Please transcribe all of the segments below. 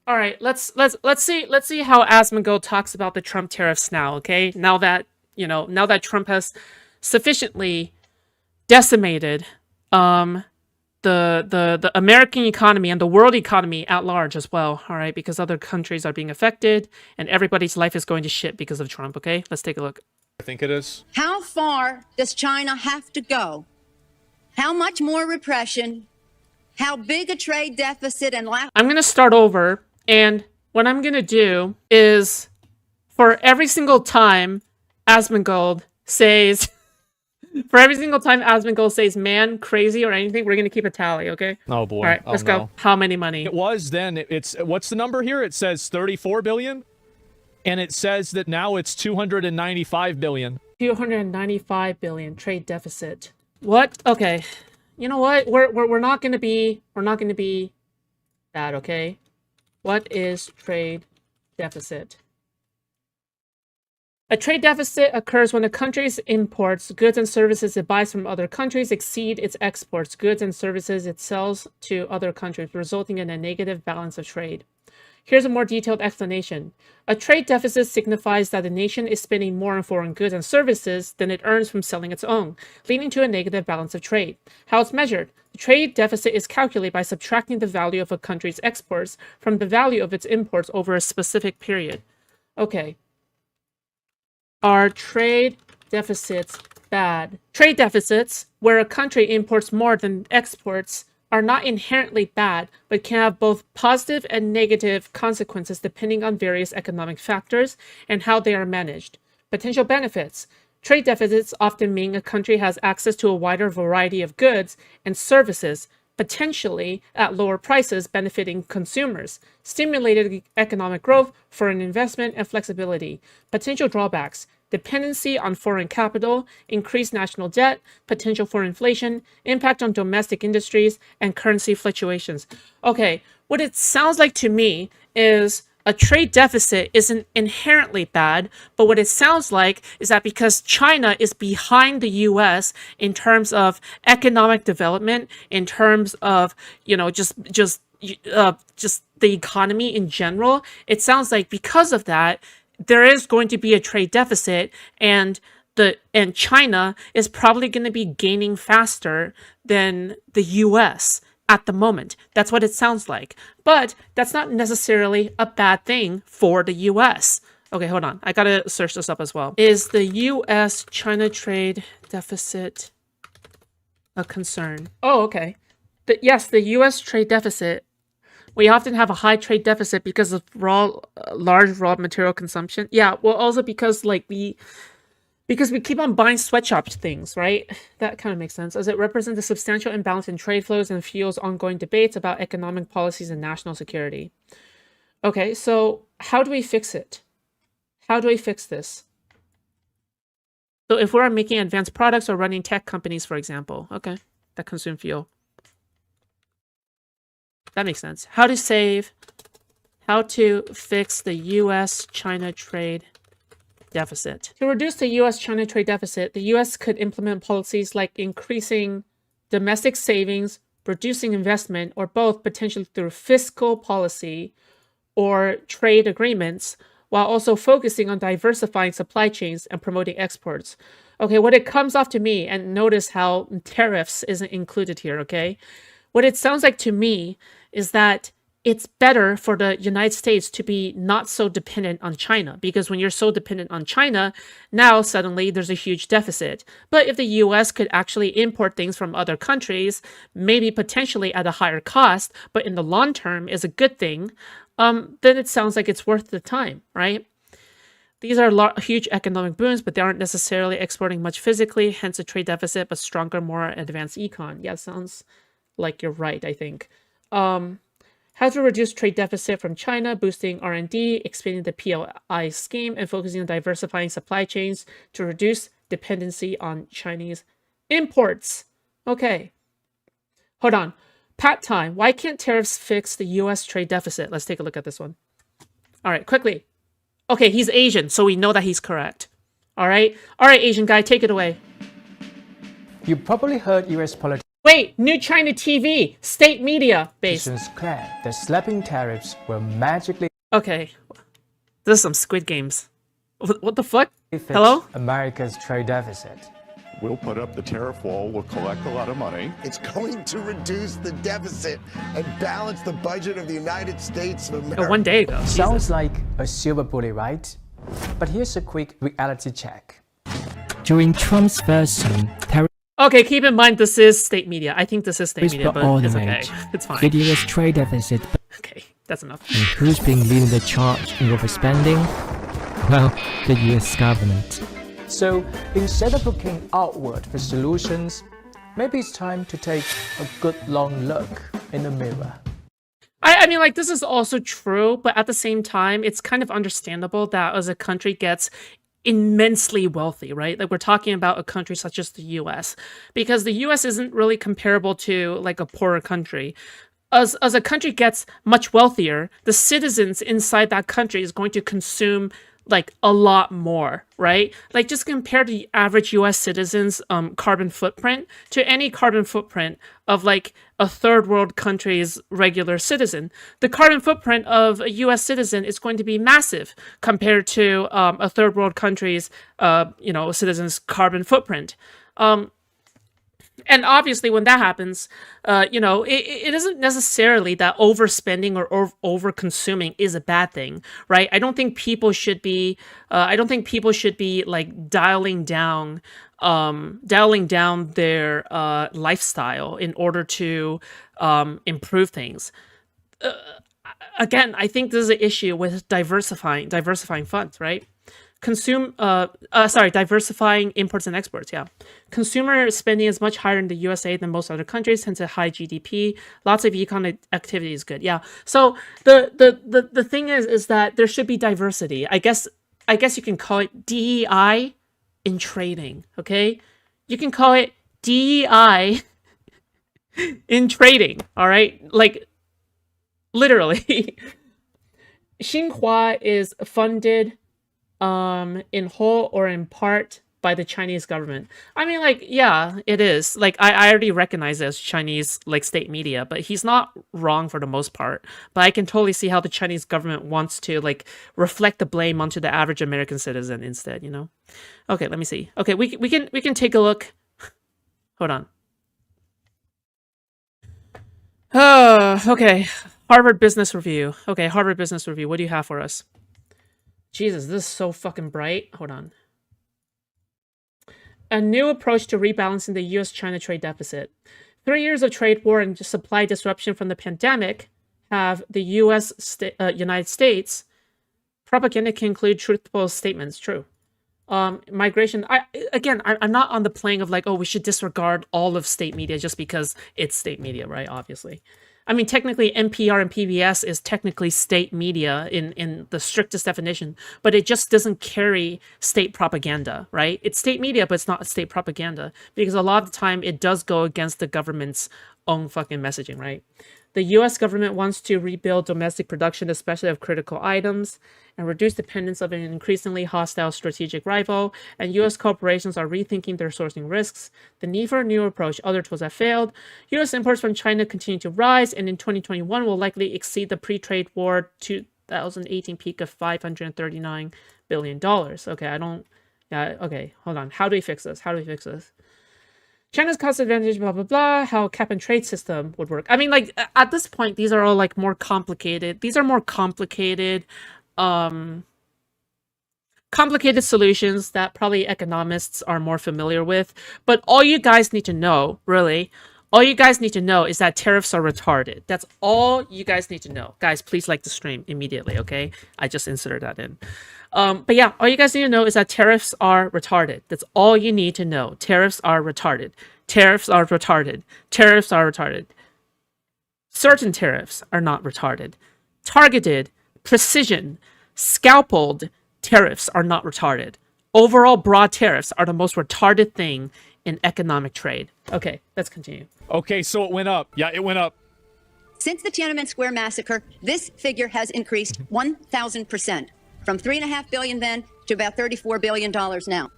All right, let's see how Asmongold talks about the Trump tariffs now, okay? Now that Trump has sufficiently decimated the American economy and the world economy at large as well, all right? Because other countries are being affected and everybody's life is going to shit because of Trump, okay? Let's take a look. I think it is. How far does China have to go? How much more repression? How big a trade deficit and lack? I'm going to start over, and what I'm going to do is for every single time Asmongold says man, crazy, or anything, we're going to keep a tally, okay? Oh boy. All right, let's go. How many money? It was then. It's what's the number here? It says 34 billion. And it says that now it's 295 billion. 295 billion trade deficit. What? Okay. You know what? We're not going to be that, okay? What is trade deficit? A trade deficit occurs when a country's imports, goods and services it buys from other countries exceed its exports, goods and services it sells to other countries, resulting in a negative balance of trade. Here's a more detailed explanation. A trade deficit signifies that a nation is spending more on foreign goods and services than it earns from selling its own, leading to a negative balance of trade. How it's measured. The trade deficit is calculated by subtracting the value of a country's exports from the value of its imports over a specific period. Okay. Are trade deficits bad? Trade deficits, where a country imports more than exports, are not inherently bad, but can have both positive and negative consequences depending on various economic factors and how they are managed. Potential benefits. Trade deficits often mean a country has access to a wider variety of goods and services, potentially at lower prices, benefiting consumers. Stimulated economic growth, foreign investment, and flexibility. Potential drawbacks. Dependency on foreign capital, increased national debt, potential for inflation, impact on domestic industries, and currency fluctuations. Okay, what it sounds like to me is a trade deficit isn't inherently bad, but what it sounds like is that because China is behind the US in terms of economic development, in terms of, just the economy in general, it sounds like because of that, there is going to be a trade deficit, and China is probably going to be gaining faster than the US at the moment. That's what it sounds like. But that's not necessarily a bad thing for the US. Okay, hold on. I gotta search this up as well. Is the US-China trade deficit a concern? Oh, okay. Yes, the US trade deficit. We often have a high trade deficit because of large raw material consumption. Yeah, well, also because we keep on buying sweatshop things, right? That kind of makes sense, as it represents a substantial imbalance in trade flows and fuels ongoing debates about economic policies and national security. Okay, so how do we fix it? How do we fix this? So if we're making advanced products or running tech companies, for example, okay, that consume fuel. That makes sense. How to fix the US-China trade deficit. To reduce the US-China trade deficit, the US could implement policies like increasing domestic savings, reducing investment, or both, potentially through fiscal policy or trade agreements, while also focusing on diversifying supply chains and promoting exports. Okay, what it comes off to me, and notice how tariffs isn't included here, okay? What it sounds like to me is that it's better for the United States to be not so dependent on China, because when you're so dependent on China, now suddenly there's a huge deficit. But if the US could actually import things from other countries, maybe potentially at a higher cost, but in the long term is a good thing, then it sounds like it's worth the time, right? These are huge economic boons, but they aren't necessarily exporting much physically, hence a trade deficit, but stronger, more advanced econ. Yeah, sounds like you're right, I think. How to reduce trade deficit from China, boosting R&D, expanding the PLI scheme, and focusing on diversifying supply chains to reduce dependency on Chinese imports. Okay. Hold on. Pat time. Why can't tariffs fix the US trade deficit? Let's take a look at this one. All right, quickly. Okay, he's Asian, so we know that he's correct. All right, Asian guy, take it away. You probably heard US politicians. Wait, New China TV, state media based. Claim that slapping tariffs will magically Okay, this is some Squid Games. What the fuck? fix Hello? America's trade deficit. We'll put up the tariff wall, we'll collect a lot of money. It's going to reduce the deficit and balance the budget of the United States of America. 1 day ago. Sounds like a silver bullet, right? But here's a quick reality check. During Trump's first term, tariffs Okay, keep in mind this is state media. I think this is state media, were but all the it's okay. rage. It's fine. The US trade deficit. Okay, that's enough. And who's been leading the charge in overspending? Well, the US government. So instead of looking outward for solutions, maybe it's time to take a good long look in the mirror. I mean, like, this is also true, but at the same time, it's kind of understandable that as a country gets immensely wealthy, right? Like, we're talking about a country such as the US, because the US isn't really comparable to like a poorer country. As a country gets much wealthier, the citizens inside that country is going to consume like a lot more, right? Like, just compare the average US citizen's carbon footprint to any carbon footprint of like a third world country's regular citizen. The carbon footprint of a US citizen is going to be massive compared to a third world country's citizen's carbon footprint. And obviously, when that happens, it isn't necessarily that overspending or over consuming is a bad thing, right? I don't think people should be. I don't think people should be like dialing down their lifestyle in order to improve things. Again, I think this is an issue with diversifying funds, right? Diversifying imports and exports. Yeah, consumer spending is much higher in the USA than most other countries, hence a high GDP. Lots of economic activity is good. Yeah. So the thing is that there should be diversity. I guess you can call it DEI in trading. Okay, you can call it DEI in trading. All right, like literally, Xinhua is funded in whole or in part by the Chinese government. I mean, like, yeah, it is. Like, I already recognize it as Chinese, like, state media, but he's not wrong for the most part. But I can totally see how the Chinese government wants to, like, reflect the blame onto the average American citizen instead, you know? Okay, let me see. Okay, we can take a look. Hold on. Okay. Harvard Business Review. Okay, Harvard Business Review. What do you have for us? Jesus, this is so fucking bright. Hold on. A new approach to rebalancing the US-China trade deficit. 3 years of trade war and supply disruption from the pandemic have the United States. Propaganda can include truthful statements. True. Migration. I'm not on the plane of like, oh, we should disregard all of state media just because it's state media, right? Obviously. I mean, technically, NPR and PBS is technically state media in the strictest definition, but it just doesn't carry state propaganda, right? It's state media, but it's not state propaganda because a lot of the time it does go against the government's own fucking messaging, right? The U.S. government wants to rebuild domestic production, especially of critical items, and reduce dependence of an increasingly hostile strategic rival, and U.S. corporations are rethinking their sourcing risks. The need for a new approach, other tools have failed. U.S. imports from China continue to rise, and in 2021 will likely exceed the pre-trade war 2018 peak of $539 billion. Okay, hold on. How do we fix this? China's cost advantage, blah, blah, blah, how cap and trade system would work. I mean, like, at this point, these are all, like, more complicated. These are more complicated solutions that probably economists are more familiar with. But all you guys need to know, really, all you guys need to know is that tariffs are retarded. That's all you guys need to know. Guys, please like the stream immediately, okay? I just inserted that in. But yeah, all you guys need to know is that tariffs are retarded. That's all you need to know. Tariffs are retarded. Tariffs are retarded. Tariffs are retarded. Certain tariffs are not retarded. Targeted, precision, scalpeled tariffs are not retarded. Overall broad tariffs are the most retarded thing in economic trade. Okay, let's continue. Okay, so it went up. Yeah, it went up. Since the Tiananmen Square massacre, this figure has increased 1,000%, from $3.5 billion then to about $34 billion now.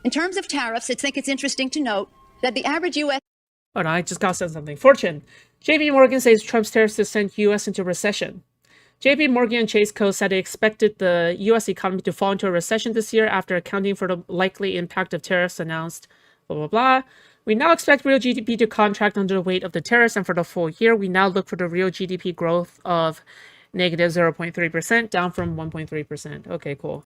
In terms of tariffs, I think it's interesting to note that the average U.S. Oh no, I just got sent something. Fortune. JP Morgan says Trump's tariffs to send US into recession. JP Morgan and Chase Co. said they expected the US economy to fall into a recession this year after accounting for the likely impact of tariffs announced. Blah, blah, blah. We now expect real GDP to contract under the weight of the tariffs, and for the full year, we now look for the real GDP growth of negative 0.3%, down from 1.3%. Okay, cool.